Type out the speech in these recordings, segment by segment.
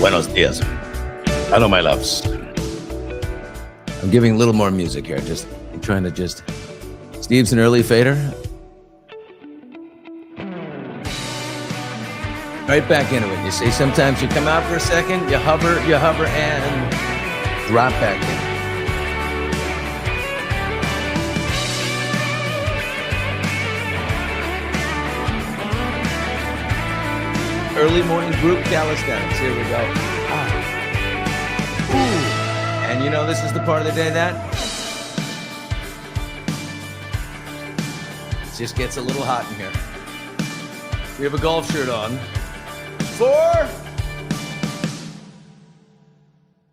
Buenos dias. Hello, my loves. I'm giving a little more music here. I'm trying to Steve's an early fader. Right back into it. You see, sometimes you come out for a second, you hover, and drop back in. Early morning group calisthenics. Here we go. Ooh. And you know this is the part of the day that it just gets a little hot in here. We have a golf shirt on.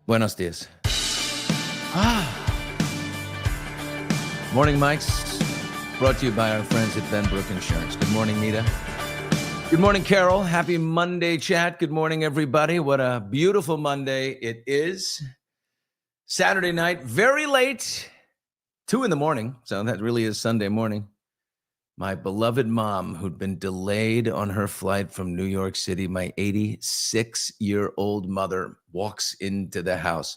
Buenos dias. Morning Mics, brought to you by our friends at Benbrook Insurance. Good morning, Nita. Good morning, Carol. Happy Monday, chat. Good morning, everybody. What a beautiful Monday it is. Saturday night, very late, 2 a.m. So that really is Sunday morning. My beloved mom, who'd been delayed on her flight from New York City, my 86-year-old mother, walks into the house.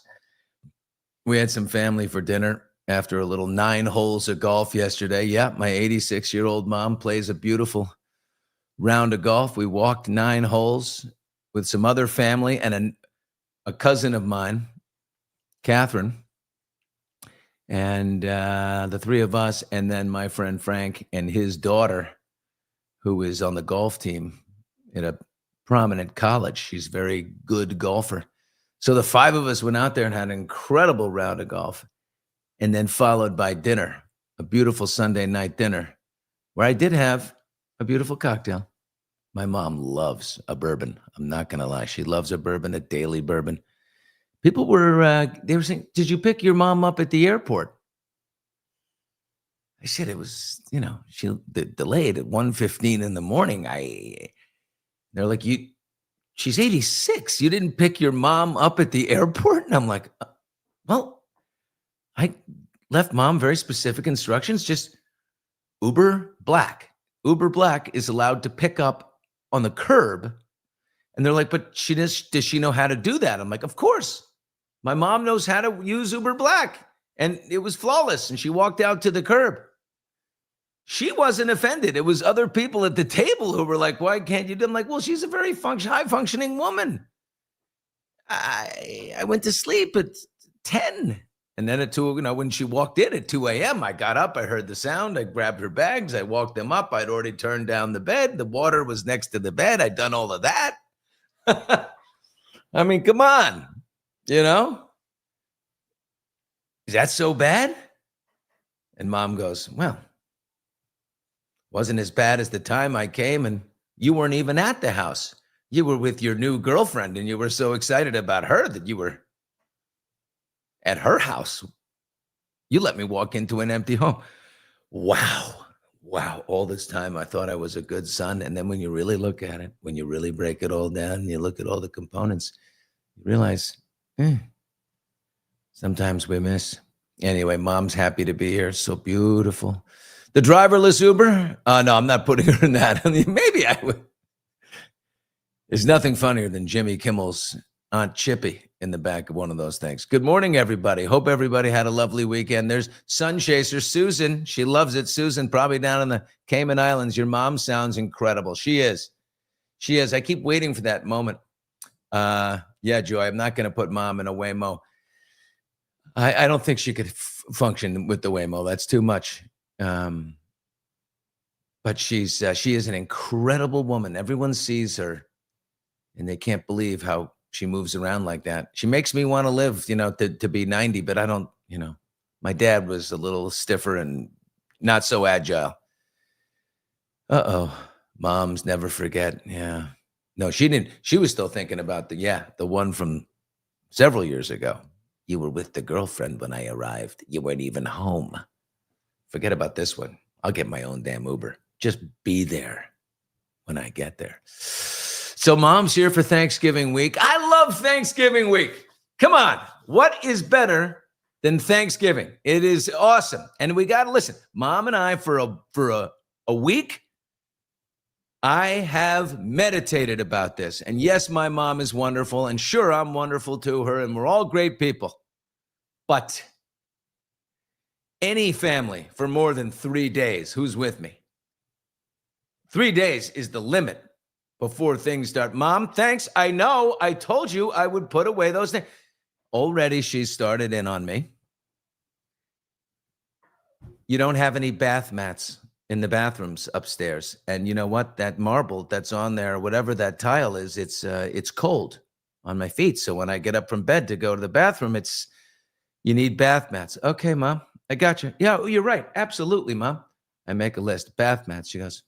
We had some family for dinner after a little 9 holes of golf yesterday. Yeah, my 86-year-old mom plays a beautiful round of golf. We walked 9 holes with some other family and a cousin of mine, Catherine. And the 3 of us, and then my friend Frank and his daughter, who is on the golf team at a prominent college. She's a very good golfer. So the 5 of us went out there and had an incredible round of golf, and then followed by dinner, a beautiful Sunday night dinner, where I did have a beautiful cocktail. My mom loves a bourbon. I'm not going to lie. She loves a bourbon, a daily bourbon. People were, they were saying, did you pick your mom up at the airport? I said it was, she delayed at 1:15 in the morning. They're like, she's 86. You didn't pick your mom up at the airport? And I'm like, well, I left mom very specific instructions, just Uber Black. Uber Black is allowed to pick up on the curb. And they're like, but does she know how to do that? I'm like, of course. My mom knows how to use Uber Black. And it was flawless. And she walked out to the curb. She wasn't offended. It was other people at the table who were like, why can't you do it? I'm like, well, she's a very high-functioning woman. I went to sleep at 10. And then at 2, when she walked in at 2 a.m., I got up, I heard the sound, I grabbed her bags, I walked them up. I'd already turned down the bed. The water was next to the bed. I'd done all of that. I mean, come on, Is that so bad? And mom goes, well, wasn't as bad as the time I came and you weren't even at the house. You were with your new girlfriend and you were so excited about her that you were at her house. You let me walk into an empty home. Wow. All this time I thought I was a good son. And then when you really look at it, when you really break it all down and you look at all the components, you realize, sometimes we miss. Anyway, mom's happy to be here. So beautiful. The driverless Uber? No, I'm not putting her in that. Maybe I would. There's nothing funnier than Jimmy Kimmel's Aunt Chippy in the back of one of those things. Good morning, everybody. Hope everybody had a lovely weekend. There's Sun Chaser, Susan. She loves it. Susan, probably down in the Cayman Islands. Your mom sounds incredible. She is. I keep waiting for that moment. Yeah, Joy, I'm not going to put mom in a Waymo. I don't think she could function with the Waymo. That's too much. But she is an incredible woman. Everyone sees her, and they can't believe how she moves around like that. She makes me want to live, to be 90, but I don't, my dad was a little stiffer and not so agile. Moms never forget. Yeah. No, she didn't. She was still thinking about the one from several years ago. You were with the girlfriend when I arrived. You weren't even home. Forget about this one. I'll get my own damn Uber. Just be there when I get there. So mom's here for Thanksgiving week. I love Thanksgiving week. Come on. What is better than Thanksgiving? It is awesome. And we got to listen. Mom and I for a week, I have meditated about this. And yes, my mom is wonderful. And sure, I'm wonderful to her. And we're all great people. But any family for more than 3 days, who's with me? 3 days is the limit before things start. Mom, thanks. I know. I told you I would put away those things. Already she's started in on me. You don't have any bath mats in the bathrooms upstairs. And you know what? That marble that's on there, whatever that tile is, it's cold on my feet. So when I get up from bed to go to the bathroom, you need bath mats. Okay, Mom, I got you. Yeah, you're right. Absolutely, Mom. I make a list. Bath mats. She goes,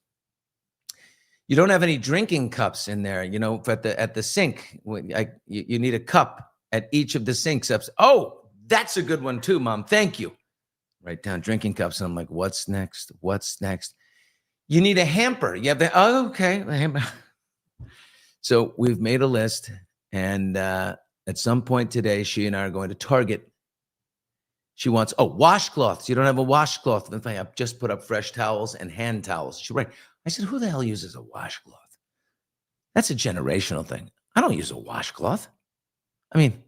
you don't have any drinking cups in there, at the sink. You need a cup at each of the sinks. Oh, that's a good one too, Mom. Thank you. Write down drinking cups. And I'm like, what's next? What's next? You need a hamper. You have okay. A hamper. So we've made a list. And at some point today, she and I are going to Target. She wants, washcloths. You don't have a washcloth. I've just put up fresh towels and hand towels. She's right. I said, who the hell uses a washcloth? That's a generational thing. I don't use a washcloth. I mean,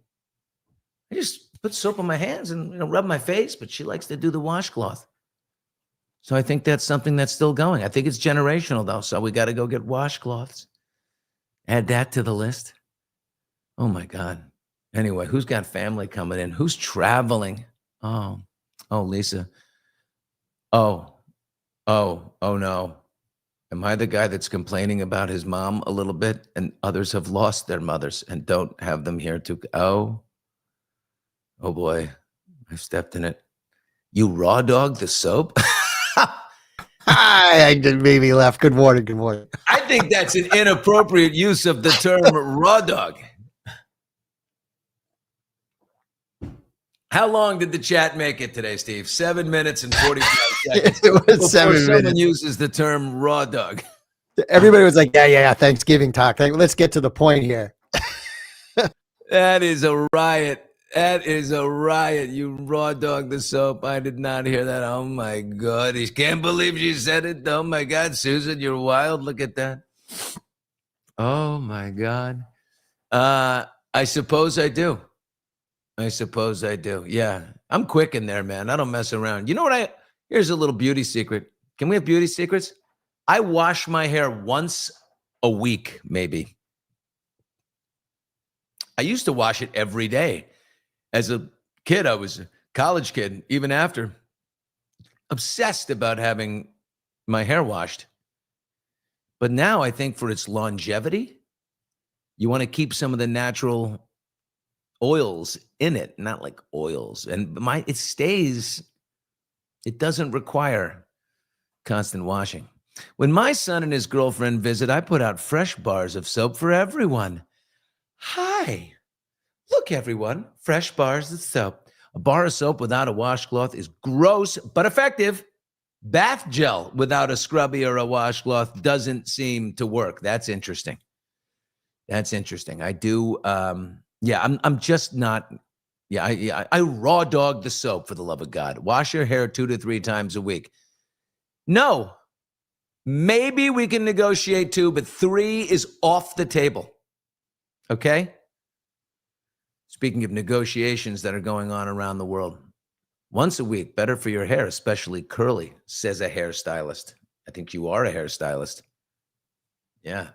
I just put soap on my hands and rub my face, but she likes to do the washcloth. So I think that's something that's still going. I think it's generational, though. So we got to go get washcloths. Add that to the list. Oh, my God. Anyway, who's got family coming in? Who's traveling? Oh, Lisa. Oh, no. Am I the guy that's complaining about his mom a little bit and others have lost their mothers and don't have them here to? Oh boy, I stepped in it. You raw dog the soap? I did maybe laugh. Good morning. Good morning. I think that's an inappropriate use of the term raw dog. How long did the chat make it today, Steve? 7 minutes and 45 seconds. It was 7 minutes. Someone uses the term raw dog. Everybody was like, yeah, Thanksgiving talk. Let's get to the point here. That is a riot. That is a riot. You raw dog the soap. I did not hear that. Oh, my God. I can't believe she said it. Oh, my God. Susan, you're wild. Look at that. Oh, my God. I suppose I do. Yeah. I'm quick in there, man. I don't mess around. You know what? Here's a little beauty secret. Can we have beauty secrets? I wash my hair once a week, maybe. I used to wash it every day. As a kid, I was a college kid, even after, obsessed about having my hair washed. But now I think for its longevity, you want to keep some of the natural oils in it, not like oils. And it doesn't require constant washing. When my son and his girlfriend visit, I put out fresh bars of soap for everyone. Hi. Look, everyone, fresh bars of soap. A bar of soap without a washcloth is gross, but effective. Bath gel without a scrubby or a washcloth doesn't seem to work. That's interesting. I do. I'm just not. I raw dog the soap, for the love of God. Wash your hair 2 to 3 times a week. No, maybe we can negotiate 2, but 3 is off the table. Okay? Speaking of negotiations that are going on around the world, once a week, better for your hair, especially curly, says a hairstylist. I think you are a hairstylist. Yeah,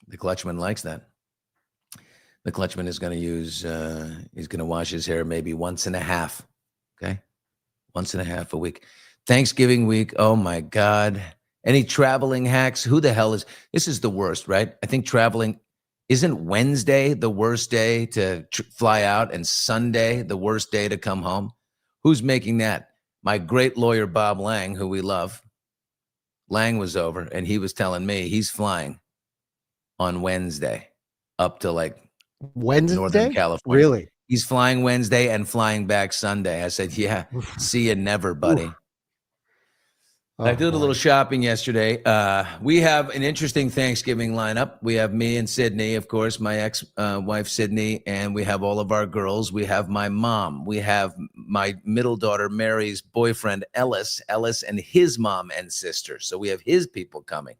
the Clutchman likes that. The Clutchman is going to he's going to wash his hair maybe once and a half. Okay? Once and a half a week. Thanksgiving week, oh my God. Any traveling hacks? Who the hell this is the worst, right? I think traveling, isn't Wednesday the worst day to fly out and Sunday the worst day to come home? Who's making that? My great lawyer, Bob Lang, who we love. Lang was over and he was telling me he's flying on Wednesday up to like Wednesday? Northern California. Really? He's flying Wednesday and flying back Sunday. I said, yeah, see you never, buddy. Oh, I did a little shopping yesterday. We have an interesting Thanksgiving lineup. We have me and Sydney, of course, my ex-wife Sydney, and we have all of our girls. We have my mom. We have my middle daughter Mary's boyfriend Ellis, and his mom and sister. So we have his people coming.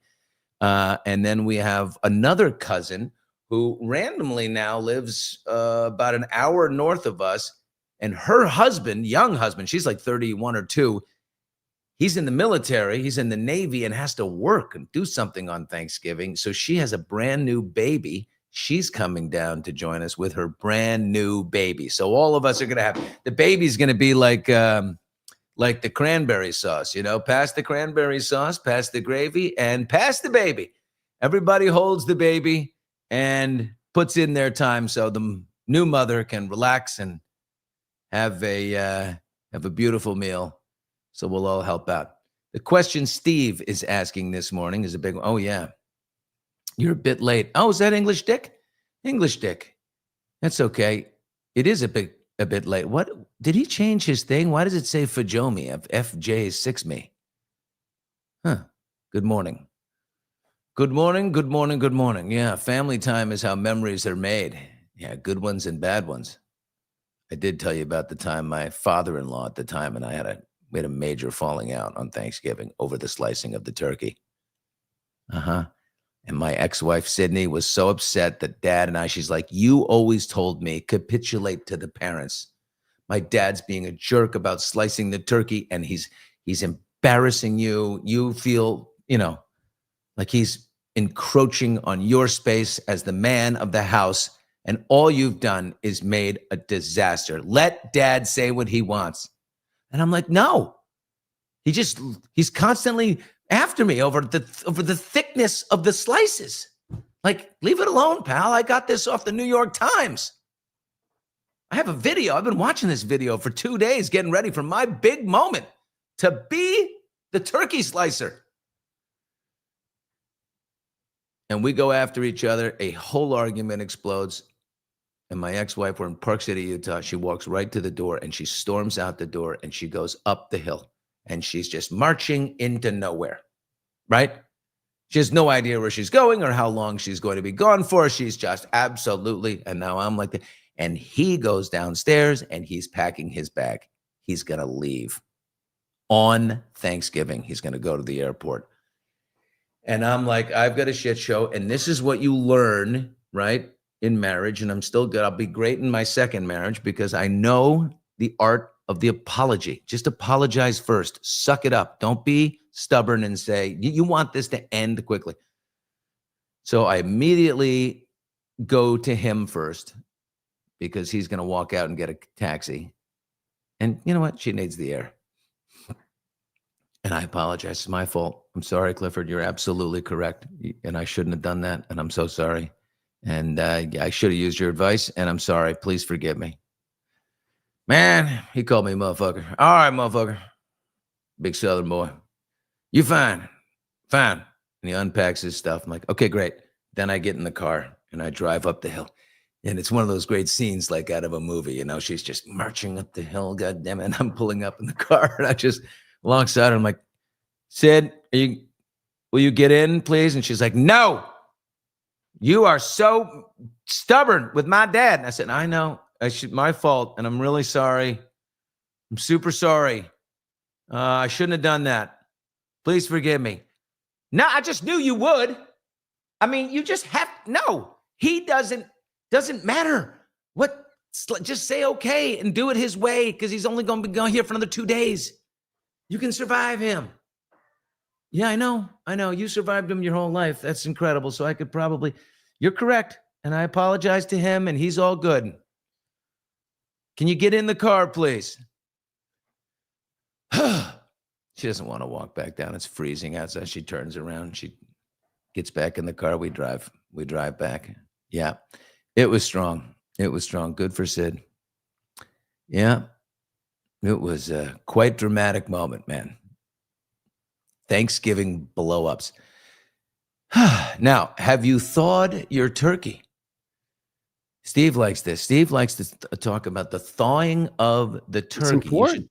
And then we have another cousin who randomly now lives about an hour north of us. And her husband, young husband, she's like 31 or 2. He's in the military, he's in the Navy, and has to work and do something on Thanksgiving. So she has a brand new baby. She's coming down to join us with her brand new baby. So all of us are going to have, the baby's going to be like the cranberry sauce, pass the cranberry sauce, pass the gravy, and pass the baby. Everybody holds the baby and puts in their time so the new mother can relax and have a beautiful meal. So we'll all help out. The question Steve is asking this morning is a big one. Oh, yeah. You're a bit late. Oh, is that English Dick? English Dick. That's okay. It is a bit late. What? Did he change his thing? Why does it say Fajomi of FJ6 me? Huh. Good morning. Good morning, good morning, good morning. Yeah, family time is how memories are made. Yeah, good ones and bad ones. I did tell you about the time my father-in-law at the time and I we had a major falling out on Thanksgiving over the slicing of the turkey. And my ex-wife, Sydney, was so upset that Dad and she's like, you always told me, capitulate to the parents. My dad's being a jerk about slicing the turkey and he's embarrassing you. You feel, like he's encroaching on your space as the man of the house. And all you've done is made a disaster. Let Dad say what he wants. And I'm like, no, he's constantly after me over the thickness of the slices. Like, leave it alone, pal. I got this off the New York Times. I have a video. I've been watching this video for 2 days, getting ready for my big moment to be the turkey slicer. And we go after each other. A whole argument explodes. And my ex-wife, we're in Park City, Utah. She walks right to the door and she storms out the door and she goes up the hill and she's just marching into nowhere, right? She has no idea where she's going or how long she's going to be gone for. She's just absolutely, and now I'm like that. And he goes downstairs and he's packing his bag. He's going to leave on Thanksgiving. He's going to go to the airport. And I'm like, I've got a shit show. And this is what you learn, right? In marriage, and I'm still good. I'll be great in my second marriage because I know the art of the apology. Just apologize first. Suck it up. Don't be stubborn and say, you want this to end quickly. So I immediately go to him first because he's going to walk out and get a taxi. And you know what? She needs the air. And I apologize. It's my fault. I'm sorry, Clifford. You're absolutely correct. And I shouldn't have done that. And I'm so sorry. And I should have used your advice, and I'm sorry. Please forgive me. Man, he called me motherfucker. All right, motherfucker. Big Southern boy. You fine. Fine. And he unpacks his stuff. I'm like, okay, great. Then I get in the car, and I drive up the hill. And it's one of those great scenes like out of a movie. She's just marching up the hill. God damn it. And I'm pulling up in the car, and I just alongside her, I'm like, Sid, will you get in, please? And she's like, no. You are so stubborn with my dad. And I said, I know. My fault. And I'm really sorry. I'm super sorry. I shouldn't have done that. Please forgive me. No, I just knew you would. I mean, you just have, no. He doesn't matter. What? Just say okay and do it his way because he's only going to be going here for another 2 days. You can survive him. Yeah, I know. You survived him your whole life. That's incredible. So I could probably, you're correct. And I apologize to him and he's all good. Can you get in the car, please? She doesn't want to walk back down. It's freezing outside. She turns around. She gets back in the car. We drive back. Yeah, it was strong. Good for Sid. Yeah, it was a quite dramatic moment, man. Thanksgiving blow-ups. Now, have you thawed your turkey? Steve likes this. Steve likes to talk about the thawing of the turkey. It's important.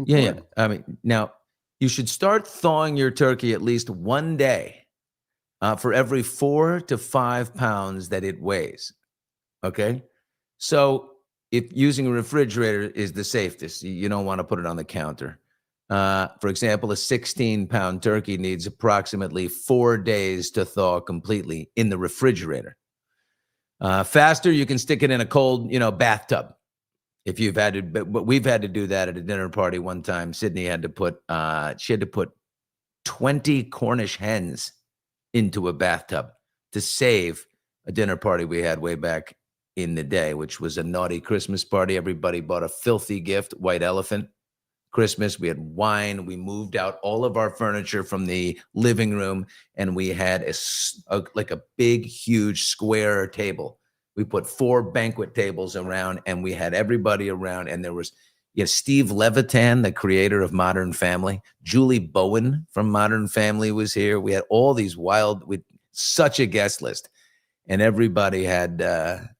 Yeah. I mean, now, you should start thawing your turkey at least one day for every 4 to 5 pounds that it weighs. Okay? So if using a refrigerator is the safest, you don't want to put it on the counter. For example, a 16-pound turkey needs approximately 4 days to thaw completely in the refrigerator. Faster, you can stick it in a cold, bathtub. If you've had to, but we've had to do that at a dinner party one time. Sydney had to put, 20 Cornish hens into a bathtub to save a dinner party we had way back in the day, which was a naughty Christmas party. Everybody bought a filthy gift, white elephant Christmas. We had wine. We moved out all of our furniture from the living room, and we had like a big, huge square table. We put 4 banquet tables around, and we had everybody around. And there was Steve Levitan, the creator of Modern Family. Julie Bowen from Modern Family was here. We had all these with such a guest list, and everybody had a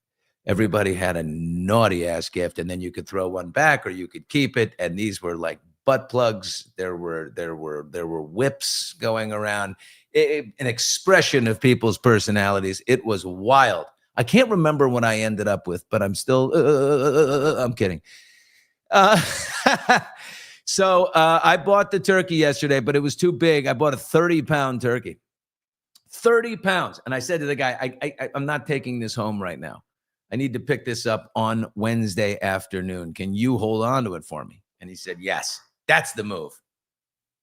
naughty ass gift, and then you could throw one back or you could keep it. And these were like butt plugs. There were whips going around. An expression of people's personalities. It was wild. I can't remember what I ended up with, but I'm still. I'm kidding. So I bought the turkey yesterday, but it was too big. I bought a 30-pound turkey. 30 pounds. And I said to the guy, I'm not taking this home right now. I need to pick this up on Wednesday afternoon. Can you hold on to it for me? And he said, yes, that's the move.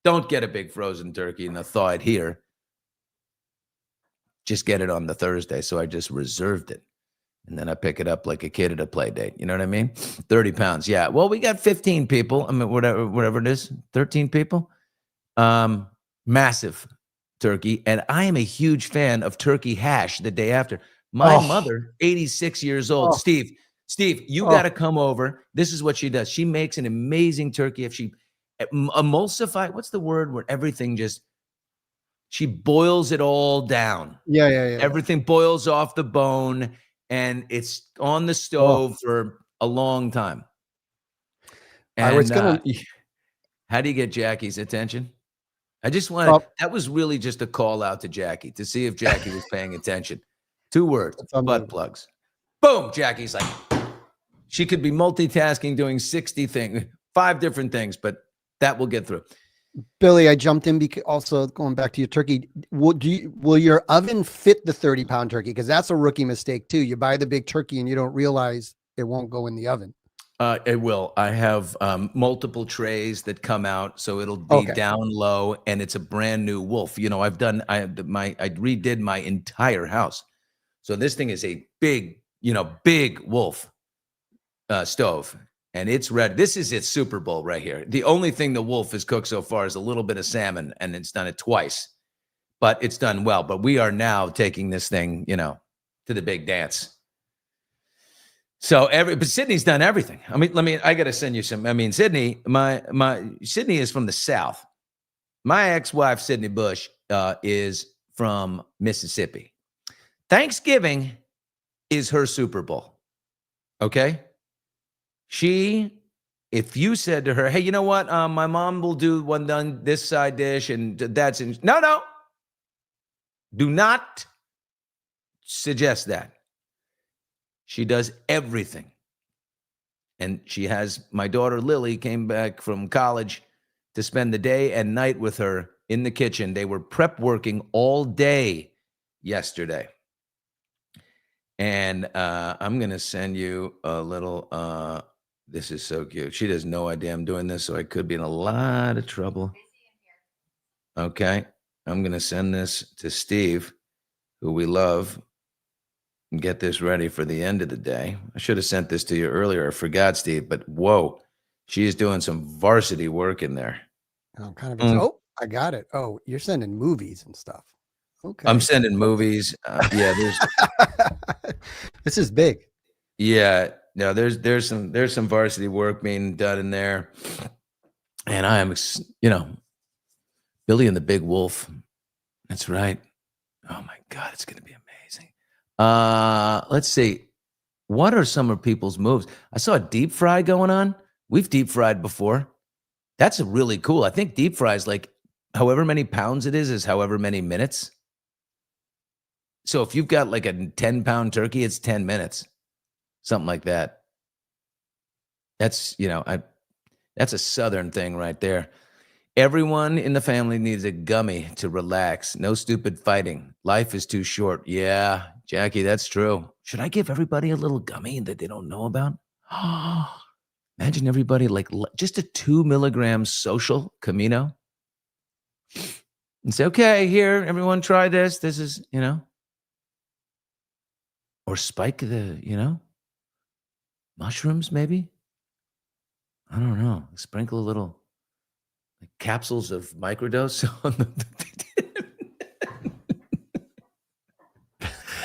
Don't get a big frozen turkey and thaw it here. Just get it on the Thursday. So I just reserved it. And then I pick it up like a kid at a play date. You know what I mean? 30 pounds. Yeah. Well, we got 15 people. I mean, whatever it is, 13 people. Massive turkey. And I am a huge fan of turkey hash the day after. My mother, 86 years old. Steve, you got to come over. This is what she does. She makes an amazing turkey. If she emulsify, what's the word where everything she boils it all down. Yeah. Everything boils off the bone, and it's on the stove for a long time. And how do you get Jackie's attention? I just wanted, that was really just a call out to Jackie to see if Jackie was paying attention. 2 words, butt plugs. Boom, Jackie's like, she could be multitasking, doing 60 things, 5 different things, but that will get through. Billy, I jumped in because also going back to your turkey. Will your oven fit the 30-pound turkey? Because that's a rookie mistake too. You buy the big turkey and you don't realize it won't go in the oven. It will. I have multiple trays that come out, so it'll be down low, and it's a brand new Wolf. I redid my entire house, so this thing is a big Wolf stove. And it's red. This is its Super Bowl right here. The only thing the Wolf has cooked so far is a little bit of salmon, and it's done it twice, but it's done well. But we are now taking this thing, to the big dance. So but Sydney's done everything. I got to send you some. Sydney, Sydney is from the South. My ex-wife, Sydney Bush, is from Mississippi. Thanksgiving is her Super Bowl. Okay. If you said to her, hey, you know what? My mom will do one done this side dish and that's no. Do not suggest that. She does everything. And she has, my daughter Lily came back from college to spend the day and night with her in the kitchen. They were prep working all day yesterday. And I'm going to send you a little, this is so cute. She has no idea I'm doing this, so I could be in a lot of trouble. Okay. I'm going to send this to Steve, who we love, and get this ready for the end of the day. I should have sent this to you earlier. I forgot, Steve, but whoa, she is doing some varsity work in there. Oh, I got it. Oh, you're sending movies and stuff. Okay. I'm sending movies. There's this is big. Yeah. No, there's some varsity work being done in there. And I am, Billy and the Big Wolf. That's right. Oh my God, it's going to be amazing. Let's see. What are some of people's moves? I saw a deep fry going on. We've deep fried before. That's really cool. I think deep fry is like however many pounds it is however many minutes. So if you've got like a 10-pound turkey, it's 10 minutes. Something like that. That's, that's a Southern thing right there. Everyone in the family needs a gummy to relax. No stupid fighting. Life is too short. Yeah, Jackie, that's true. Should I give everybody a little gummy that they don't know about? Imagine everybody like just a 2 milligram social Camino. And say, okay, here, everyone try this. This is, or spike the, mushrooms maybe. I don't know. Sprinkle a little capsules of microdose on the.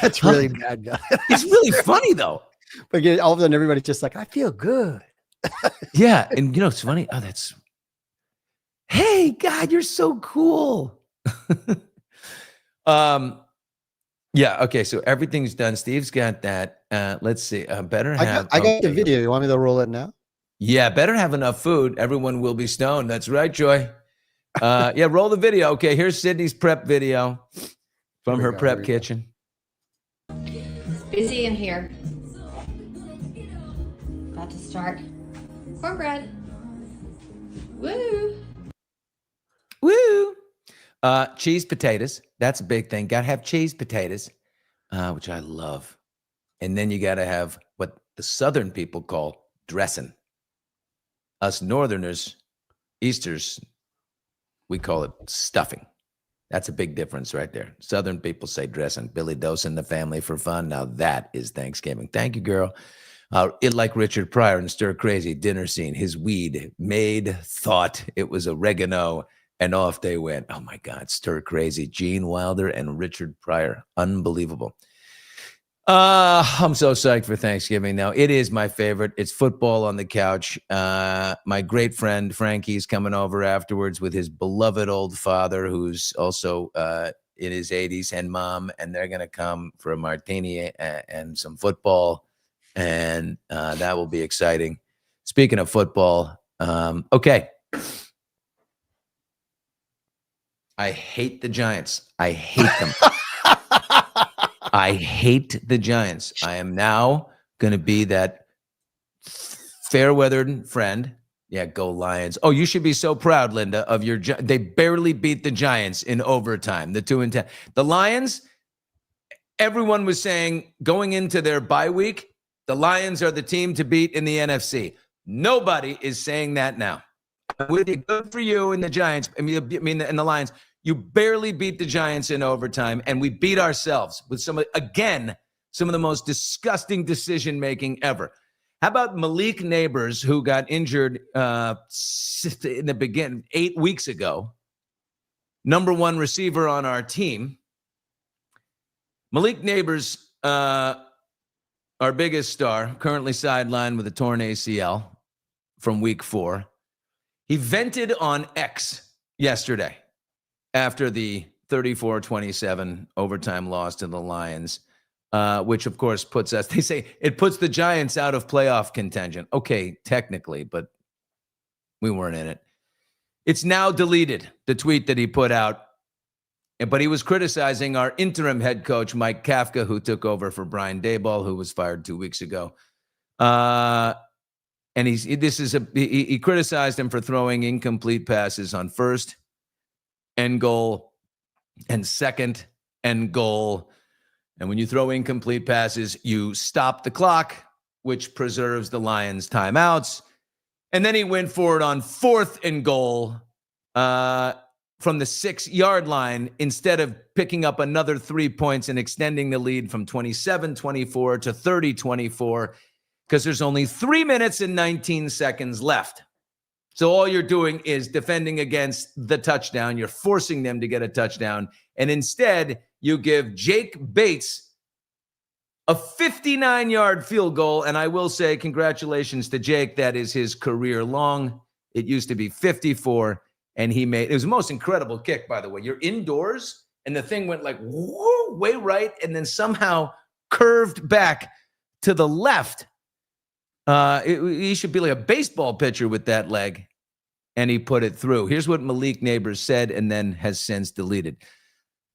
That's really bad, guy. It's really funny though. But again, all of a sudden, everybody's just like, I feel good. Yeah, and it's funny. Oh, hey, God, you're so cool. Yeah. Okay. So everything's done. Steve's got that. Let's see. I got the video. You want me to roll it now? Yeah. Better have enough food. Everyone will be stoned. That's right, Joy. Yeah. Roll the video. Okay. Here's Sydney's prep video from her prep kitchen. It's busy in here. About to start. Cornbread. Woo. Woo. Cheese potatoes. That's a big thing. Got to have cheese potatoes, which I love. And then you got to have what the Southern people call dressing. Us Northerners, Easters, we call it stuffing. That's a big difference right there. Southern people say dressing. Billy dosing the family for fun. Now that is Thanksgiving. Thank you, girl. It like Richard Pryor in Stir Crazy dinner scene. His weed thought it was oregano. And off they went. Oh, my God. Stir Crazy. Gene Wilder and Richard Pryor. Unbelievable. I'm so psyched for Thanksgiving now. It is my favorite. It's football on the couch. My great friend Frankie's coming over afterwards with his beloved old father, who's also in his 80s, and mom. And they're going to come for a martini and some football. And that will be exciting. Speaking of football, okay. I hate the Giants. I hate them. I hate the Giants. I am now going to be that fair-weathered friend. Yeah, go Lions. Oh, you should be so proud, Linda, of your. They barely beat the Giants in overtime. The 2-10. The Lions. Everyone was saying going into their bye week, the Lions are the team to beat in the NFC. Nobody is saying that now. With it, good for you and the Giants. I mean, and the Lions. You barely beat the Giants in overtime, and we beat ourselves with some of the most disgusting decision making ever. How about Malik Neighbors, who got injured in the beginning 8 weeks ago? Number one receiver on our team. Malik Neighbors, our biggest star, currently sidelined with a torn ACL from week 4. He vented on X yesterday after the 34-27 overtime loss to the Lions, which, of course, they say it puts the Giants out of playoff contention. Okay, technically, but we weren't in it. It's now deleted, the tweet that he put out. But he was criticizing our interim head coach, Mike Kafka, who took over for Brian Daboll, who was fired 2 weeks ago. And he criticized him for throwing incomplete passes on first and goal and second and goal. And when you throw incomplete passes, you stop the clock, which preserves the Lions' timeouts. And then he went for it on 4th and goal from the 6-yard line instead of picking up another 3 points and extending the lead from 27-24 to 30-24, because there's only 3 minutes and 19 seconds left. So all you're doing is defending against the touchdown. You're forcing them to get a touchdown. And instead, you give Jake Bates a 59-yard field goal. And I will say congratulations to Jake. That is his career long. It used to be 54. And it was the most incredible kick, by the way. You're indoors, and the thing went like, whoa, way right, and then somehow curved back to the left. He should be like a baseball pitcher with that leg, and he put it through. Here's what Malik Neighbors said and then has since deleted.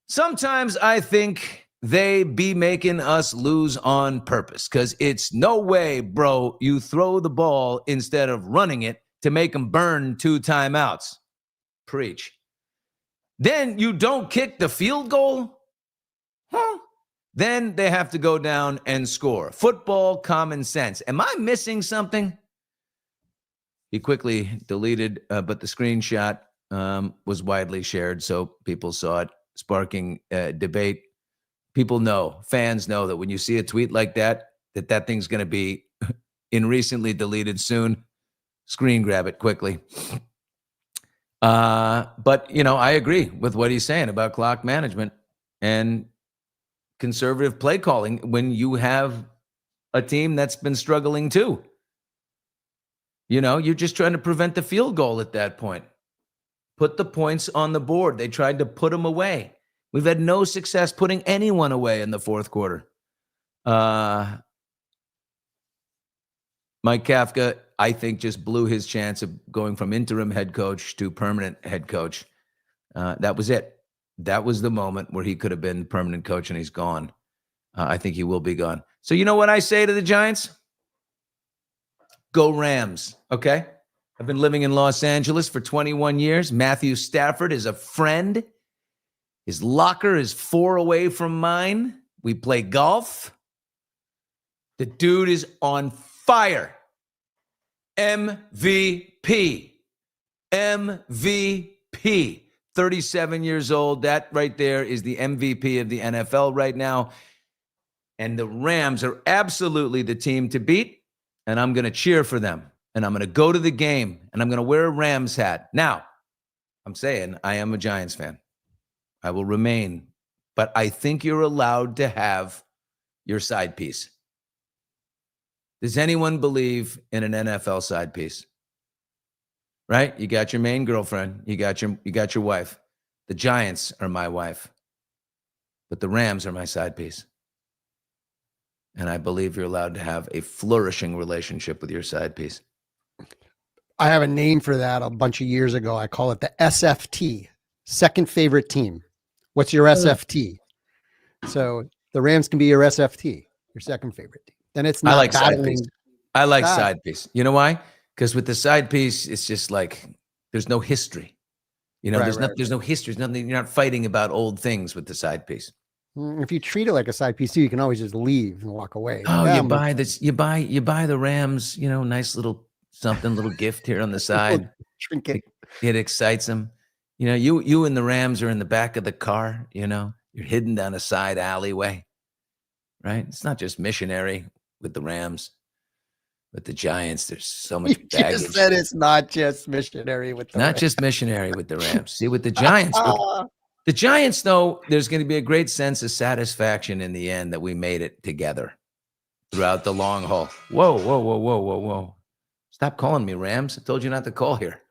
Sometimes I think they be making us lose on purpose, because it's no way, bro, you throw the ball instead of running it to make them burn 2 timeouts. Preach. Then you don't kick the field goal? Huh? Then they have to go down and score. Football common sense. Am I missing something? He quickly deleted, but the screenshot was widely shared, so people saw it, sparking debate. People know, fans know that when you see a tweet like that, that thing's going to be in recently deleted soon. Screen grab it quickly. But, I agree with what he's saying about clock management and conservative play calling when you have a team that's been struggling too. You're just trying to prevent the field goal at that point. Put the points on the board. They tried to put them away. We've had no success putting anyone away in the fourth quarter. Mike Kafka, I think, just blew his chance of going from interim head coach to permanent head coach. That was it. That was the moment where he could have been permanent coach, and he's gone. I think he will be gone. So you know what I say to the Giants? Go Rams, okay? I've been living in Los Angeles for 21 years. Matthew Stafford is a friend. His locker is 4 away from mine. We play golf. The dude is on fire. MVP. MVP. 37 years old. That right there is the MVP of the NFL right now. And the Rams are absolutely the team to beat. And I'm going to cheer for them. And I'm going to go to the game. And I'm going to wear a Rams hat. Now, I'm saying I am a Giants fan. I will remain. But I think you're allowed to have your side piece. Does anyone believe in an NFL side piece? Right? You got your main girlfriend. You got your wife. The Giants are my wife. But the Rams are my side piece. And I believe you're allowed to have a flourishing relationship with your side piece. I have a name for that a bunch of years ago. I call it the SFT, second favorite team. What's your SFT? So the Rams can be your SFT, your second favorite team. Then it's not I like battling. side piece. I like side piece. You know why? Because with the side piece, it's just like there's no history. There's no history. There's nothing. You're not fighting about old things with the side piece. If you treat it like a side piece, you can always just leave and walk away. Oh, you buy this. You buy the Rams. Nice little something, little gift here on the side. Trinket. It excites them. You and the Rams are in the back of the car. You're hidden down a side alleyway, right? It's not just missionary with the Rams, with the Giants. There's so much You baggage. just said it's not just missionary with the Not Rams. just missionary with the Rams. See, with the Giants. The Giants, though, there's going to be a great sense of satisfaction in the end that we made it together throughout the long haul. Whoa. Stop calling me Rams. I told you not to call here.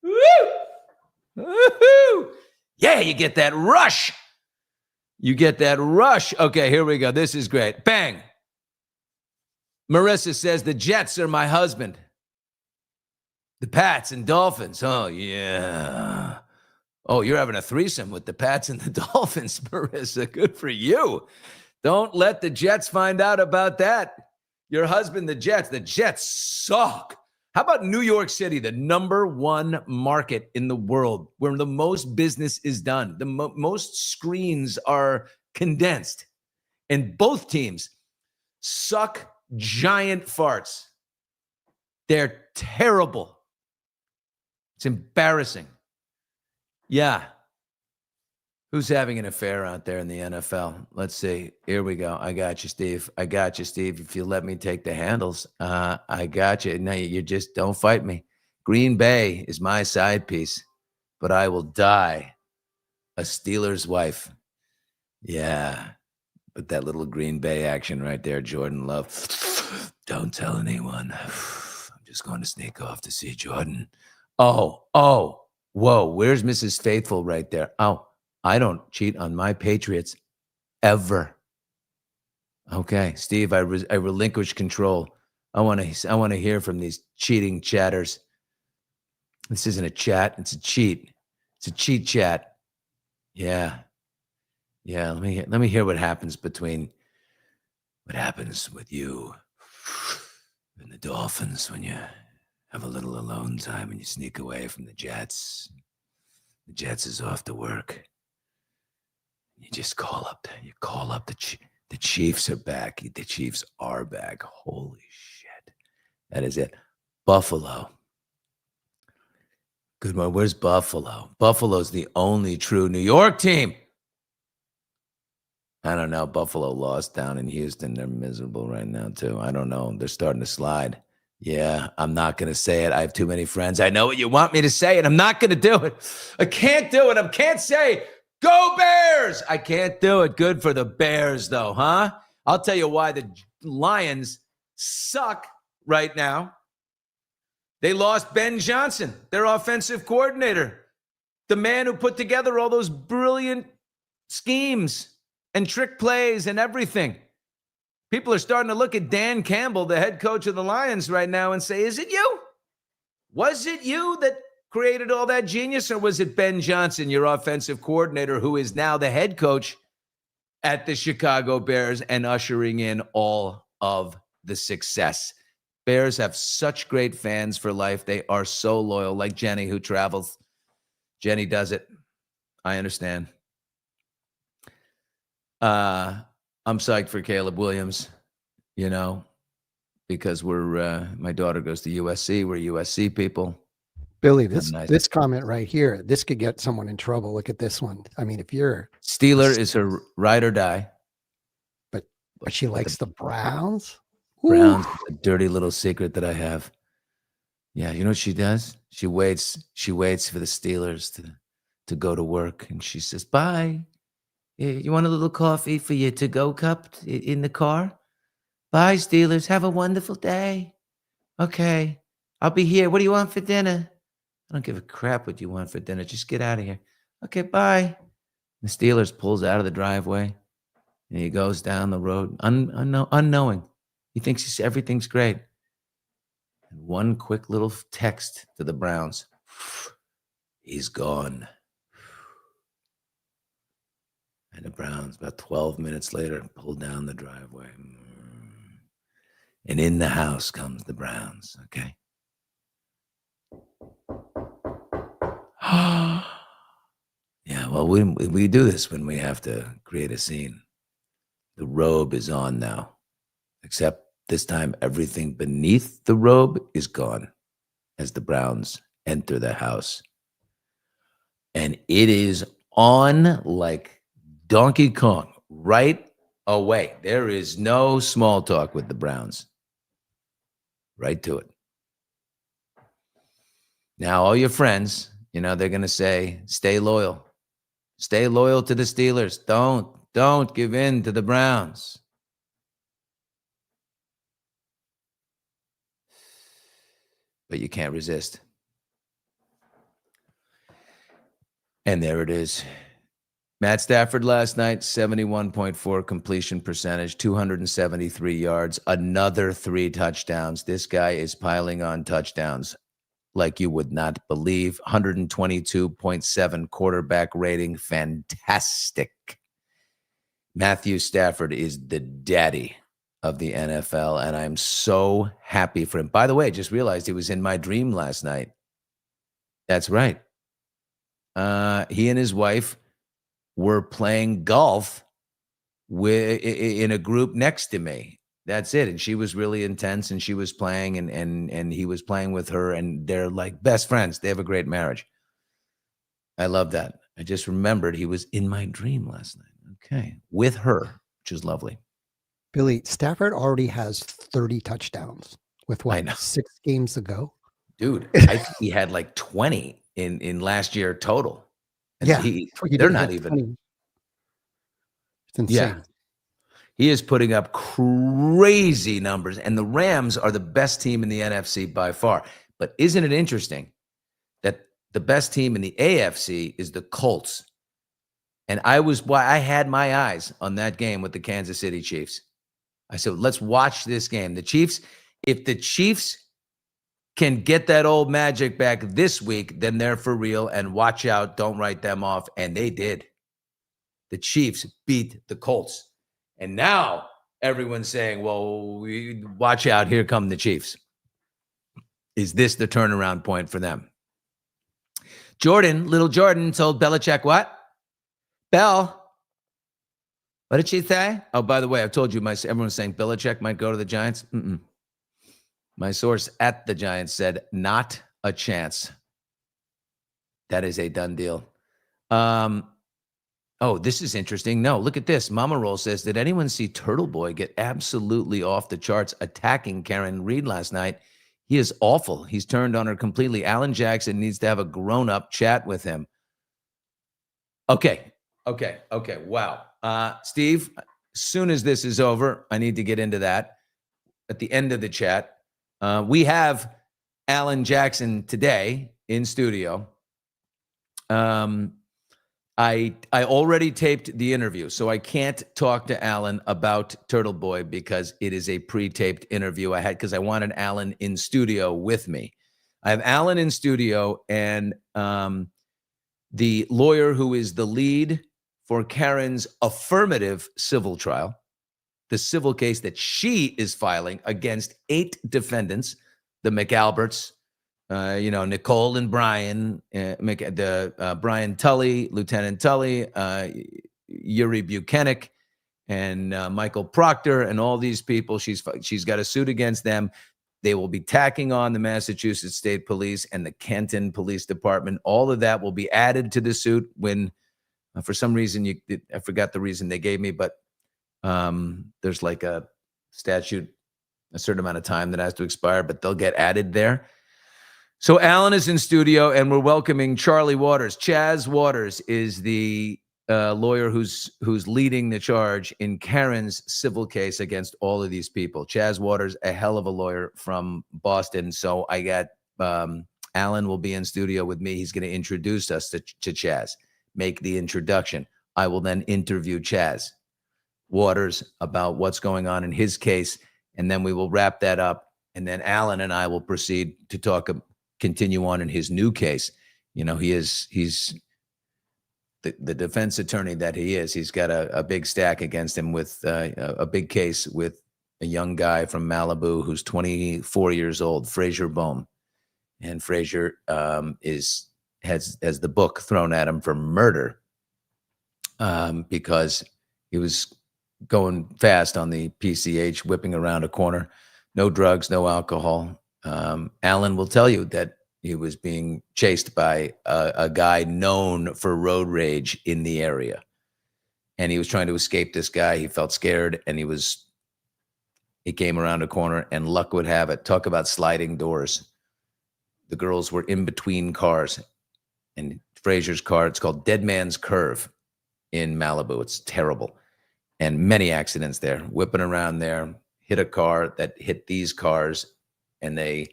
Woo-hoo! Yeah, you get that rush. Okay, here we go. This is great. Bang. Marissa says, the Jets are my husband. The Pats and Dolphins. Oh, yeah. Oh, you're having a threesome with the Pats and the Dolphins, Marissa. Good for you. Don't let the Jets find out about that. Your husband, the Jets suck. How about New York City, the number one market in the world where the most business is done? The most screens are condensed. And both teams suck giant farts. They're terrible. It's embarrassing. Yeah. Who's having an affair out there in the NFL? Let's see. Here we go. I got you, Steve. If you let me take the handles, I got you. No, you just don't fight me. Green Bay is my side piece, but I will die a Steelers wife. Yeah. But that little Green Bay action right there, Jordan Love. Don't tell anyone. I'm just going to sneak off to see Jordan. Oh, whoa. Where's Mrs. Faithful right there? Oh, I don't cheat on my Patriots ever. Okay, Steve, I relinquish control. I want to hear from these cheating chatters. This isn't a chat. It's a cheat. It's a cheat chat. Yeah. Let me hear what happens with you and the Dolphins when you have a little alone time and you sneak away from the Jets. The Jets is off to work. You just call up the Chiefs are back. The Chiefs are back. Holy shit. That is it. Buffalo. Good one. Where's Buffalo? Buffalo's the only true New York team. I don't know. Buffalo lost down in Houston. They're miserable right now, too. I don't know. They're starting to slide. Yeah, I'm not going to say it. I have too many friends. I know what you want me to say, and I'm not going to do it. I can't do it. I can't say, go Bears. I can't do it. Good for the Bears, though, huh? I'll tell you why the Lions suck right now. They lost Ben Johnson, their offensive coordinator, the man who put together all those brilliant schemes and trick plays and everything. People are starting to look at Dan Campbell, the head coach of the Lions right now, and say, is it you? Was it you that created all that genius, or was it Ben Johnson, your offensive coordinator, who is now the head coach at the Chicago Bears and ushering in all of the success? Bears have such great fans for life. They are so loyal, like Jenny, who travels. Jenny does it. I understand. I'm psyched for Caleb Williams, because my daughter goes to USC. We're USC people. Billy, this comment right here, this could get someone in trouble. Look at this one. I mean, if you're Steeler is her ride or die. But she likes the Browns. Browns, a dirty little secret that I have. Yeah, you know what she does? She waits for the Steelers to go to work, and she says, bye. You want a little coffee for your to-go cup in the car? Bye, Steelers. Have a wonderful day. Okay. I'll be here. What do you want for dinner? I don't give a crap what you want for dinner. Just get out of here. Okay, bye. The Steelers pulls out of the driveway, and he goes down the road, unknowing. He thinks everything's great. And one quick little text to the Browns. He's gone. And the Browns, about 12 minutes later, pulled down the driveway. And in the house comes the Browns, okay? Yeah, well, we do this when we have to create a scene. The robe is on now, except this time everything beneath the robe is gone as the Browns enter the house. And it is on like Donkey Kong right away. There is no small talk with the Browns. Right to it. Now, all your friends, they're going to say, stay loyal. Stay loyal to the Steelers. Don't give in to the Browns. But you can't resist. And there it is. Matt Stafford last night, 71.4 completion percentage, 273 yards, another 3 touchdowns. This guy is piling on touchdowns like you would not believe. 122.7 quarterback rating. Fantastic. Matthew Stafford is the daddy of the NFL, and I'm so happy for him. By the way, I just realized he was in my dream last night. That's right. He and his wife were playing golf in a group next to me. That's it. And she was really intense, and she was playing, and he was playing with her, and they're like best friends. They have a great marriage. I love that. I just remembered he was in my dream last night. Okay. With her, which is lovely. Billy, Stafford already has 30 touchdowns with I know. 6 games ago. Dude, I think he had like 20 in last year total. And yeah. They're not even. 20. It's insane. Yeah. He is putting up crazy numbers, and the Rams are the best team in the NFC by far. But isn't it interesting that the best team in the AFC is the Colts? And I had my eyes on that game with the Kansas City Chiefs. I said, let's watch this game. The Chiefs, if the Chiefs can get that old magic back this week, then they're for real, and watch out, don't write them off. And they did. The Chiefs beat the Colts. And now everyone's saying, well, watch out, here come the Chiefs. Is this the turnaround point for them? Little Jordan told Belichick what? Bell, what did she say? Oh, by the way, I told you, everyone's saying Belichick might go to the Giants. My source at the Giants said, not a chance. That is a done deal. Oh, this is interesting. No, look at this. Mama Roll says, did anyone see Turtle Boy get absolutely off the charts attacking Karen Reed last night? He is awful. He's turned on her completely. Alan Jackson needs to have a grown-up chat with him. Okay. Wow. Steve, as soon as this is over, I need to get into that. At the end of the chat, we have Alan Jackson today in studio. I already taped the interview, so I can't talk to Alan about Turtle Boy because it is a pre-taped interview I had because I wanted Alan in studio with me. I have Alan in studio and the lawyer who is the lead for Karen's affirmative civil trial, the civil case that she is filing against 8 defendants, the McAlberts, Nicole and Brian, Brian Tully, Lieutenant Tully, Yuri Buchanan, and Michael Proctor, and all these people. She's got a suit against them. They will be tacking on the Massachusetts State Police and the Canton Police Department. All of that will be added to the suit when, for some reason, I forgot the reason they gave me, but there's like a statute, a certain amount of time that has to expire, but they'll get added there. So Alan is in studio, and we're welcoming Charlie Waters. Chaz Waters is the lawyer who's leading the charge in Karen's civil case against all of these people. Chaz Waters, a hell of a lawyer from Boston. So I got Alan will be in studio with me. He's going to introduce us to Chaz, make the introduction. I will then interview Chaz Waters about what's going on in his case, and then we will wrap that up. And then Alan and I will proceed to continue on in his new case. He's the defense attorney that he is. He's got a big stack against him with a big case with a young guy from Malibu who's 24 years old, Frazier Bohm. And Frazier has the book thrown at him for murder because he was going fast on the PCH, whipping around a corner. No drugs, no alcohol. Alan will tell you that he was being chased by a guy known for road rage in the area. And he was trying to escape this guy. He felt scared, and he came around a corner, and luck would have it. Talk about sliding doors. The girls were in between cars. And Frazier's car, it's called Dead Man's Curve in Malibu. It's terrible. And many accidents there. Whipping around there, hit a car that hit these cars, and they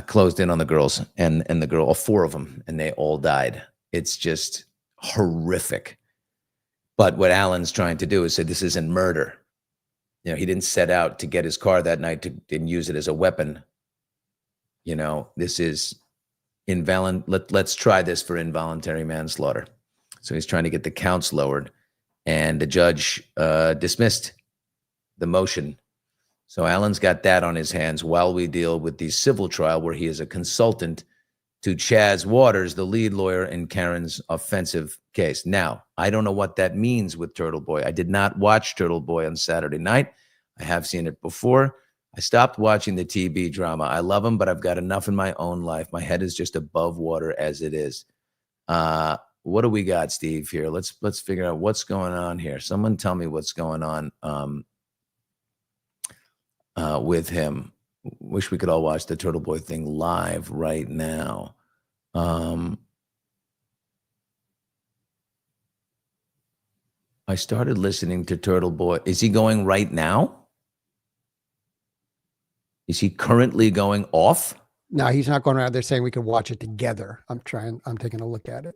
closed in on the girls and the girl, all 4 of them, and they all died. It's just horrific. But what Alan's trying to do is say this isn't murder. He didn't set out to get his car that night and use it as a weapon. This is let's try this for involuntary manslaughter. So he's trying to get the counts lowered, and the judge dismissed the motion. So Alan's got that on his hands while we deal with the civil trial where he is a consultant to Chaz Waters, the lead lawyer in Karen's offensive case. Now, I don't know what that means with Turtle Boy. I did not watch Turtle Boy on Saturday night. I have seen it before. I stopped watching the TB drama. I love him, but I've got enough in my own life. My head is just above water as it is. What do we got, Steve, here? Let's figure out what's going on here. Someone tell me what's going on with him. Wish we could all watch the Turtle Boy thing live right now. I started listening to Turtle Boy. Is he going right now? Is he currently going off? No, he's not going around there saying we could watch it together. I'm taking a look at it.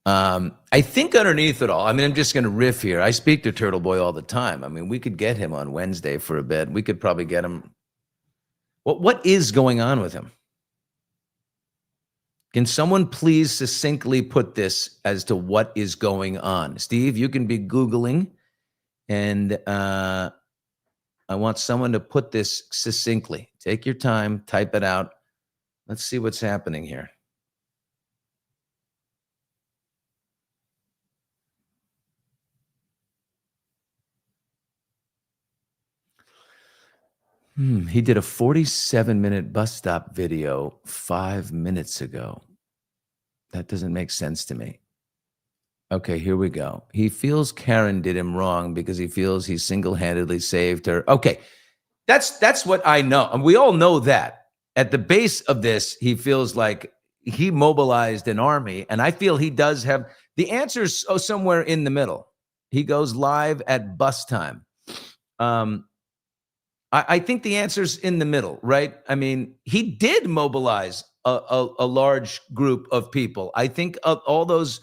I think underneath it all, I'm just going to riff here. I speak to Turtle Boy all the time. We could get him on Wednesday for a bit. We could probably get him. What is going on with him? Can someone please succinctly put this as to what is going on? Steve, you can be Googling, and I want someone to put this succinctly. Take your time, type it out. Let's see what's happening here. He did a 47-minute bus stop video 5 minutes ago. That doesn't make sense to me. Okay, here we go. He feels Karen did him wrong because he feels he single-handedly saved her. Okay, that's what I know. And we all know that. At the base of this, he feels like he mobilized an army. And I feel he does have the answers somewhere in the middle. He goes live at bus time. I think the answer's in the middle, right? I mean, he did mobilize a large group of people. I think all those,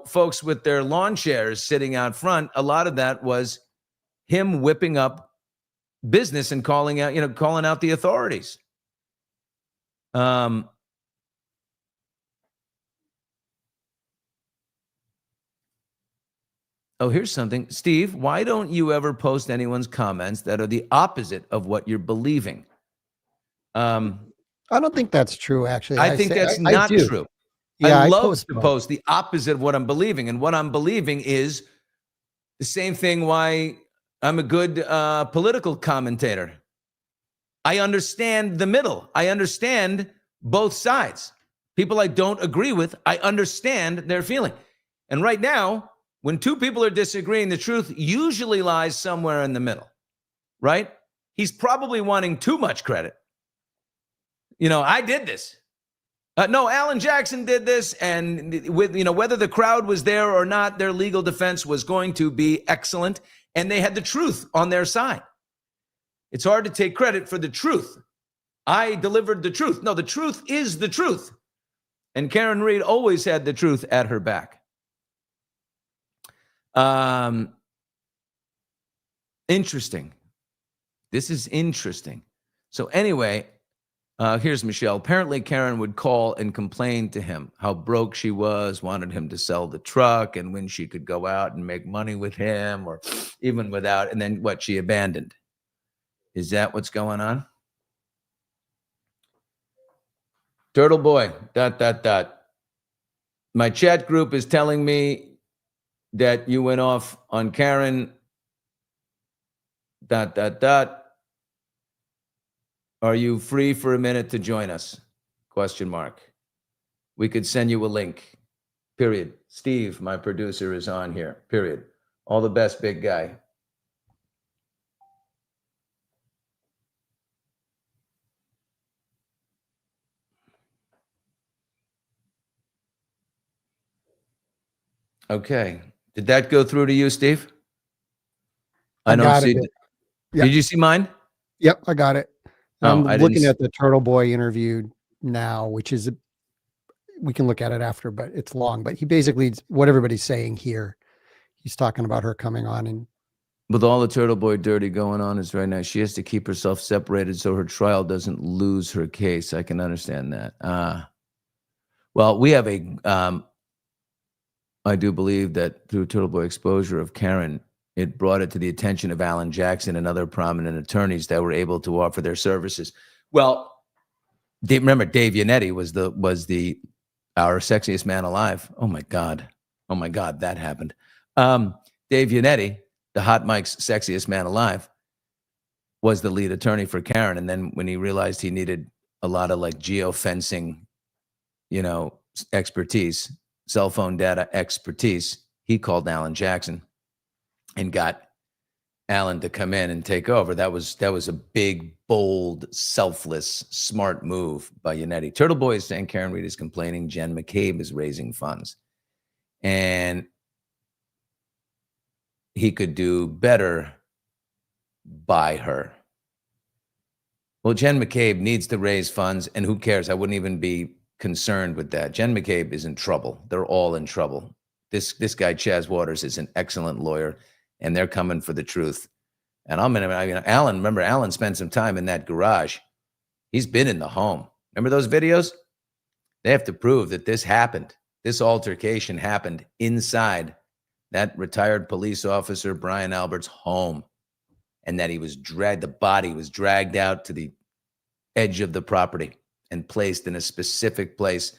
folks with their lawn chairs sitting out front, a lot of that was him whipping up business and calling out the authorities. Oh, here's something. Steve, why don't you ever post anyone's comments that are the opposite of what you're believing? I don't think that's true, actually. I think that's not true. Yeah, I love to post the opposite of what I'm believing. And what I'm believing is the same thing why I'm a good political commentator. I understand the middle. I understand both sides. People I don't agree with, I understand their feeling. And right now, when two people are disagreeing, the truth usually lies somewhere in the middle, right? He's probably wanting too much credit. I did this. No, Alan Jackson did this. And with, whether the crowd was there or not, their legal defense was going to be excellent. And they had the truth on their side. It's hard to take credit for the truth. I delivered the truth. No, the truth is the truth. And Karen Read always had the truth at her back. Interesting. This is interesting. So anyway, here's Michelle. Apparently Karen would call and complain to him how broke she was, wanted him to sell the truck, and when she could go out and make money with him or even without, and then what, she abandoned. Is that what's going on? Turtle Boy, ... My chat group is telling me that you went off on Karen, ... Are you free for a minute to join us? ? We could send you a link. Period. Steve, my producer, is on here. Period. All the best, big guy. Okay. Did that go through to you, Steve? I don't see. Yep. Did you see mine? Yep, I got it. I'm I looking didn't at the Turtle Boy interview now, which is, we can look at it after, but it's long. But he basically, what everybody's saying here, he's talking about her coming on and with all the Turtle Boy dirty going on is right now, she has to keep herself separated so her trial doesn't lose her case. I can understand that. Well, we have I do believe that through Turtle Boy exposure of Karen, it brought it to the attention of Alan Jackson and other prominent attorneys that were able to offer their services. Well, remember Dave Yannetti was our sexiest man alive. Oh my God, that happened. Dave Yannetti, the Hot Mike's sexiest man alive, was the lead attorney for Karen. And then when he realized he needed a lot of like geofencing, expertise, cell phone data expertise, he called Alan Jackson and got Alan to come in and take over. That was a big, bold, selfless, smart move by Yannetti. Turtle Boy is saying Karen Read is complaining Jen McCabe is raising funds. And he could do better by her. Well, Jen McCabe needs to raise funds, and who cares? I wouldn't even be concerned with that. Jen McCabe is in trouble. They're all in trouble. This guy, Chaz Waters, is an excellent lawyer, and they're coming for the truth. And Alan, remember, Alan spent some time in that garage. He's been in the home. Remember those videos? They have to prove that this happened. This altercation happened inside that retired police officer, Brian Albert's home. and that the body was dragged out to the edge of the property and placed in a specific place.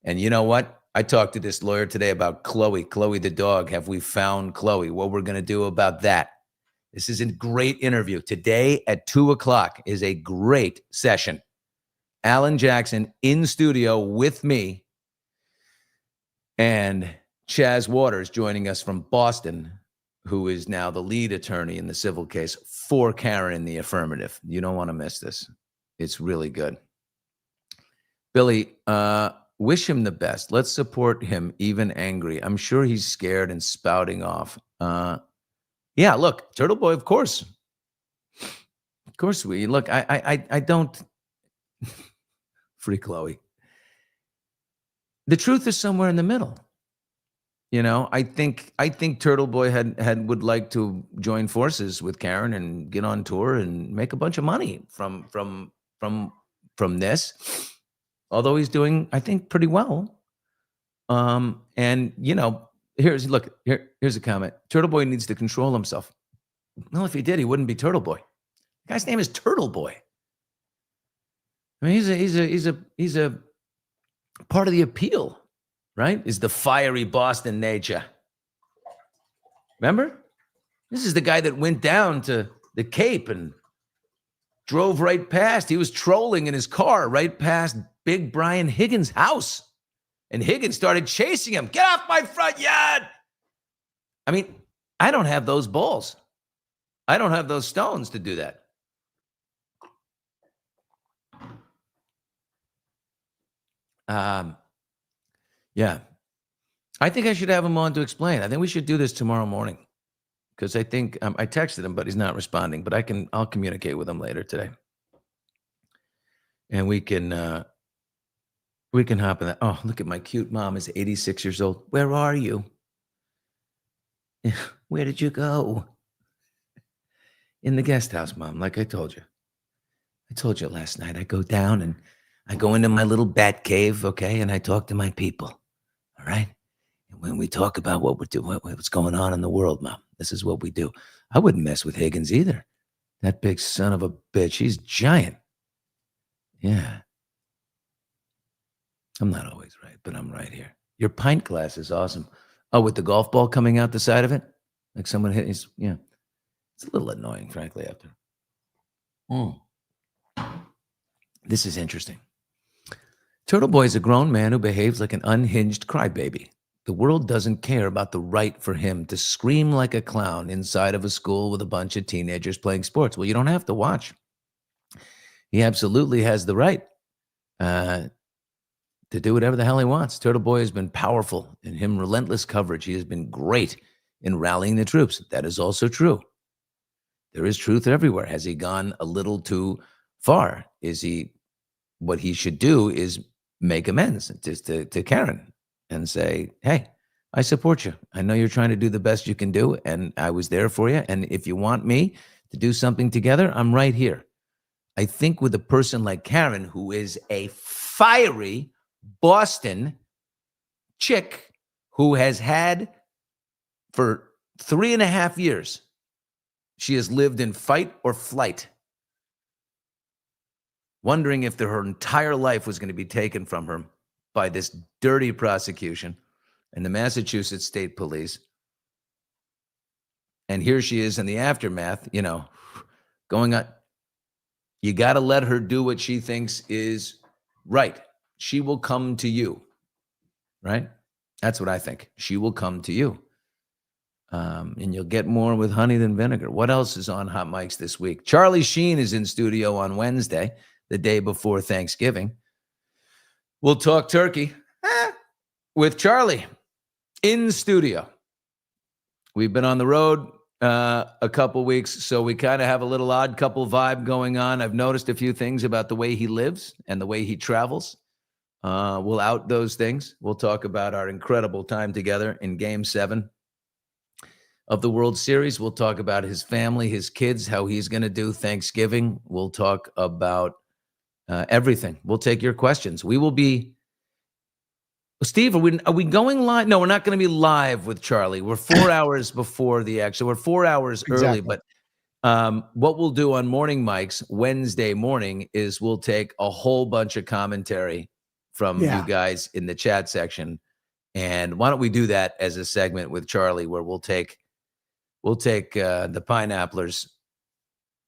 And you know what? I talked to this lawyer today about Chloe the dog. Have we found Chloe? What we're going to do about that? This is a great interview. Today at 2:00 is a great session. Alan Jackson in studio with me and Chaz Waters joining us from Boston, who is now the lead attorney in the civil case for Karen in the affirmative. You don't want to miss this. It's really good. Billy, wish him the best. Let's support him, even angry. I'm sure he's scared and spouting off. Yeah, look, Turtle Boy, of course. Of course we look, I don't free Chloe. The truth is somewhere in the middle. You know, I think Turtle Boy would like to join forces with Karen and get on tour and make a bunch of money from this. Although he's doing, I think, pretty well. And you know, here's a comment. Turtle Boy needs to control himself. Well, if he did, he wouldn't be Turtle Boy. The guy's name is Turtle Boy. I mean, he's a part of the appeal, right? Is the fiery Boston nature. Remember? This is the guy that went down to the Cape and drove right past. He was trolling in his car right past Big Brian Higgins' house. And Higgins started chasing him. Get off my front yard. I mean, I don't have those balls. I don't have those stones to do that. Yeah. I think I should have him on to explain. I think we should do this tomorrow morning. Because I think I texted him, but he's not responding. But I'll communicate with him later today. And we can hop in that. Oh, look at my cute mom is 86 years old. Where are you? Where did you go? In the guest house, Mom, like I told you. I told you last night. I go down and I go into my little bat cave, okay, and I talk to my people, all right? And when we talk about what we're doing, what's going on in the world, Mom, this is what we do. I wouldn't mess with Higgins either. That big son of a bitch, he's giant. Yeah. I'm not always right, but I'm right here. Your pint glass is awesome. Oh, with the golf ball coming out the side of it? Like someone hit his, yeah. It's a little annoying, frankly, after. This is interesting. Turtle Boy is a grown man who behaves like an unhinged crybaby. The world doesn't care about the right for him to scream like a clown inside of a school with a bunch of teenagers playing sports. Well, you don't have to watch. He absolutely has the right to do whatever the hell he wants. Turtle Boy has been powerful in him relentless coverage. He has been great in rallying the troops. That is also true. There is truth everywhere. Has he gone a little too far? What he should do is make amends just to Karen and say, hey, I support you. I know you're trying to do the best you can do, and I was there for you. And if you want me to do something together, I'm right here. I think with a person like Karen, who is a fiery Boston chick who has had for 3.5 years, she has lived in fight or flight, wondering if her entire life was going to be taken from her by this dirty prosecution and the Massachusetts State Police. And here she is in the aftermath, going on. You got to let her do what she thinks is right. She will come to you, right? That's what I think. She will come to you. And you'll get more with honey than vinegar. What else is on Hot Mics this week? Charlie Sheen is in studio on Wednesday, the day before Thanksgiving. We'll talk turkey with Charlie in studio. We've been on the road a couple weeks, so we kind of have a little odd couple vibe going on. I've noticed a few things about the way he lives and the way he travels. We'll out those things. We'll talk about our incredible time together in Game 7 of the World Series. We'll talk about his family, his kids, how he's going to do Thanksgiving. We'll talk about everything. We'll take your questions. We will be. Steve, are we going live? No, we're not going to be live with Charlie. We're 4 hours before the action. We're 4 hours early, Exactly. but what we'll do on morning mics Wednesday morning is we'll take a whole bunch of commentary from you guys in the chat section. And why don't we do that as a segment with Charlie, where we'll take the Pineapplers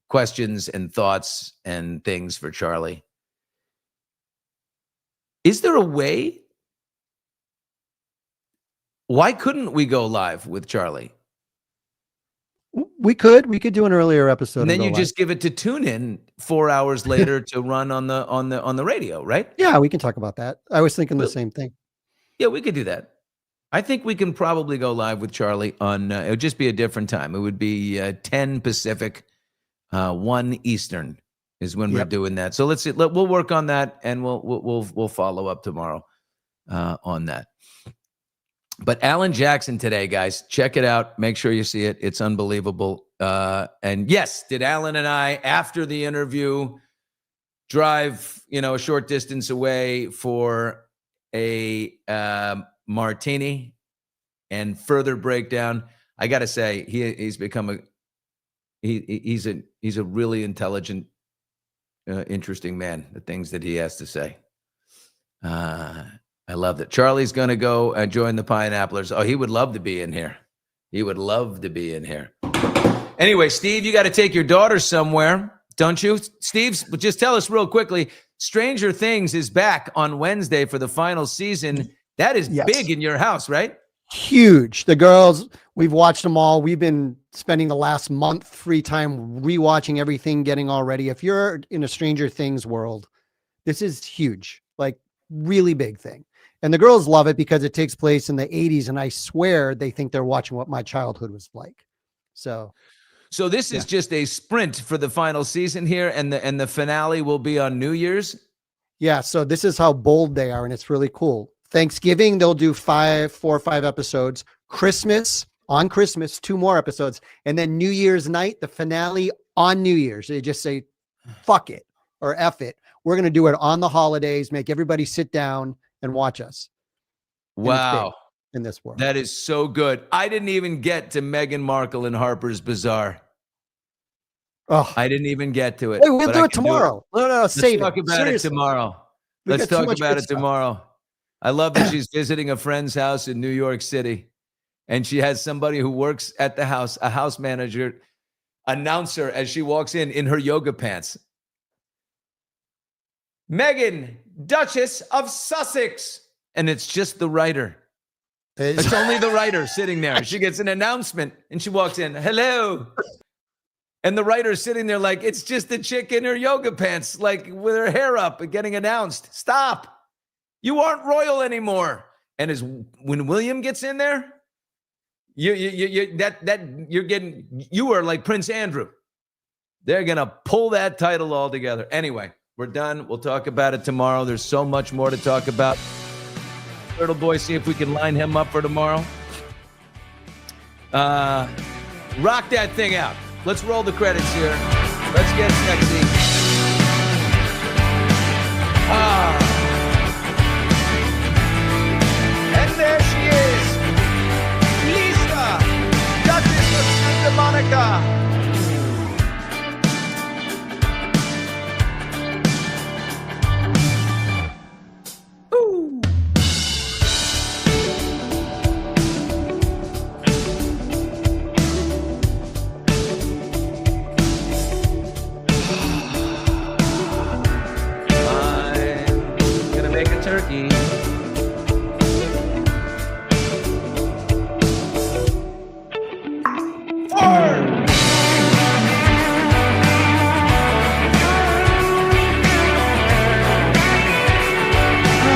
questions and thoughts and things for Charlie. Is there a way? Why couldn't we go live with Charlie? We could do an earlier episode. And then you just give it to TuneIn 4 hours later to run on the radio, right? Yeah, we can talk about that. I was thinking the same thing. Yeah, we could do that. I think we can probably go live with Charlie on. It would just be a different time. It would be 10 Pacific, 1 Eastern is when we're doing that. So let's see. We'll work on that, and we'll follow up tomorrow on that. But Alan Jackson today, guys, check it out. Make sure you see it. It's unbelievable. And yes, did Alan and I, after the interview, drive a short distance away for a martini and further breakdown? I got to say, he's become he's a really intelligent, interesting man. The things that he has to say. I love that. Charlie's going to go join the Pineapplers. Oh, he would love to be in here. He would love to be in here. Anyway, Steve, you got to take your daughter somewhere, don't you? Steve, just tell us real quickly. Stranger Things is back on Wednesday for the final season. That is big in your house, right? Huge. The girls, we've watched them all. We've been spending the last month free time rewatching everything, getting all ready. If you're in a Stranger Things world, this is huge, like really big thing. And the girls love it because it takes place in the 80s. And I swear they think they're watching what my childhood was like. So this is just a sprint for the final season here. And the finale will be on New Year's. Yeah. So this is how bold they are. And it's really cool. Thanksgiving, they'll do 4 or 5 episodes. On Christmas, 2 more episodes. And then New Year's night, the finale on New Year's. They just say, fuck it or F it. We're going to do it on the holidays, make everybody sit down and watch us. Wow. In this world. That is so good. I didn't even get to Meghan Markle and Harper's Bazaar. Oh, I didn't even get to it. Hey, we'll do it tomorrow. No, save it. Let's talk about it tomorrow. Let's talk about it tomorrow. I love that she's visiting a friend's house in New York City, and she has somebody who works at the house, a house manager, announce her as she walks in her yoga pants. Meghan, Duchess of Sussex. And it's just the writer. It's only the writer sitting there. She gets an announcement and she walks in. Hello. And the writer's sitting there like, it's just the chick in her yoga pants, like with her hair up and getting announced. Stop. You aren't royal anymore. And when William gets in there, you are like Prince Andrew. They're going to pull that title all together. Anyway, we're done. We'll talk about it tomorrow. There's so much more to talk about. Turtle Boy, see if we can line him up for tomorrow. Rock that thing out. Let's roll the credits here. Let's get sexy.